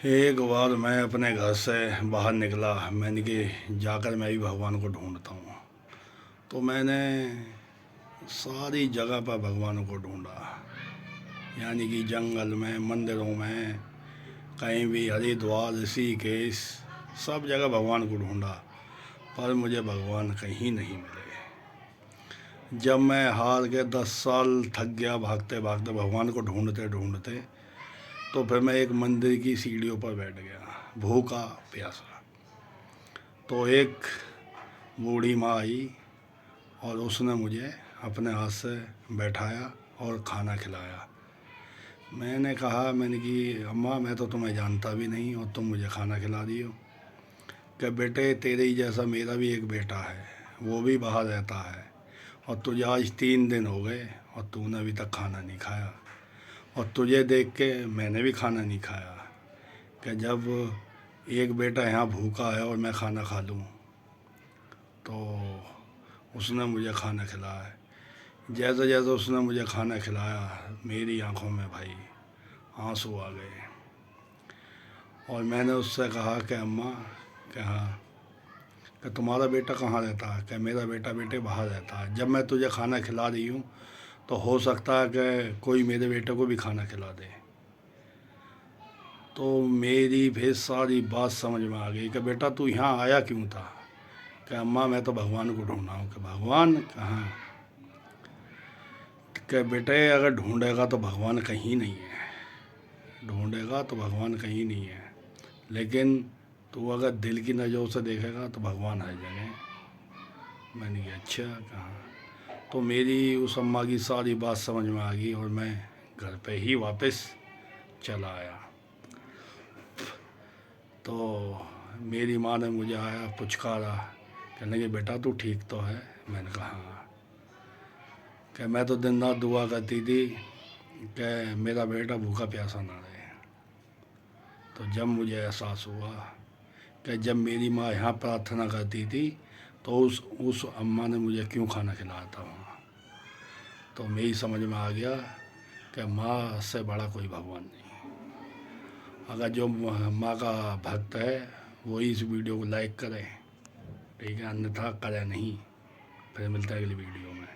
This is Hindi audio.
एक बार मैं अपने घर से बाहर निकला। मैंने कि जाकर मैं भी भगवान को ढूंढता हूँ। तो मैंने सारी जगह पर भगवान को ढूंढा, यानी कि जंगल में, मंदिरों में, कहीं भी, हरिद्वार, ऋषिकेश, सब जगह भगवान को ढूंढा, पर मुझे भगवान कहीं नहीं मिले। जब मैं हार के 10 साल थक गया भागते भागते, भगवान को ढूंढते ढूंढते, तो फिर मैं एक मंदिर की सीढ़ियों पर बैठ गया, भूखा प्यासा। तो एक बूढ़ी माँ आई और उसने मुझे अपने हाथ से बैठाया और खाना खिलाया। मैंने कहा, मैंने कि अम्मा, मैं तो तुम्हें जानता भी नहीं और तुम मुझे खाना खिला दी हो। कि बेटे, तेरे ही जैसा मेरा भी एक बेटा है, वो भी बाहर रहता है, और तुझे आज 3 दिन हो गए और तूने अभी तक खाना नहीं खाया, और तुझे देख के मैंने भी खाना नहीं खाया। कि जब एक बेटा यहाँ भूखा है और मैं खाना खा लूँ, तो उसने मुझे खाना खिलाया। जैसे जैसे उसने मुझे खाना खिलाया, मेरी आंखों में भाई आंसू आ गए। और मैंने उससे कहा कि अम्मा, कि हाँ, कि तुम्हारा बेटा कहाँ रहता है? कि मेरा बेटा बेटे बाहर रहता है। जब मैं तुझे खाना खिला रही हूँ तो हो सकता है कि कोई मेरे बेटे को भी खाना खिला दे। तो मेरी फिर सारी बात समझ में आ गई कि बेटा, तू यहाँ आया क्यों था? कि अम्मा, मैं तो भगवान को ढूंढा हूँ। कि भगवान कहाँ? कि बेटे, अगर ढूंढेगा तो भगवान कहीं नहीं है, ढूंढेगा तो भगवान कहीं नहीं है, लेकिन तू अगर दिल की नज़रों से देखेगा तो भगवान हर जगह। मैंने कहा अच्छा, कहाँ? तो मेरी उस अम्मा की सारी बात समझ में आ गई और मैं घर पे ही वापस चला आया। तो मेरी माँ ने मुझे आया पुचकारा, कहने लगी, बेटा तू ठीक तो है? मैंने कहा हाँ। कि मैं तो दिन रात दुआ करती थी कि मेरा बेटा भूखा प्यासा ना रहे। तो जब मुझे एहसास हुआ कि जब मेरी माँ यहाँ प्रार्थना करती थी तो उस अम्मा ने मुझे क्यों खाना खिलाया था वहाँ, तो मेरी समझ में आ गया कि माँ से बड़ा कोई भगवान नहीं। अगर जो माँ का भक्त है वही इस वीडियो को लाइक करें, ठीक है, अन्यथा करें नहीं। फिर मिलता है अगली वीडियो में।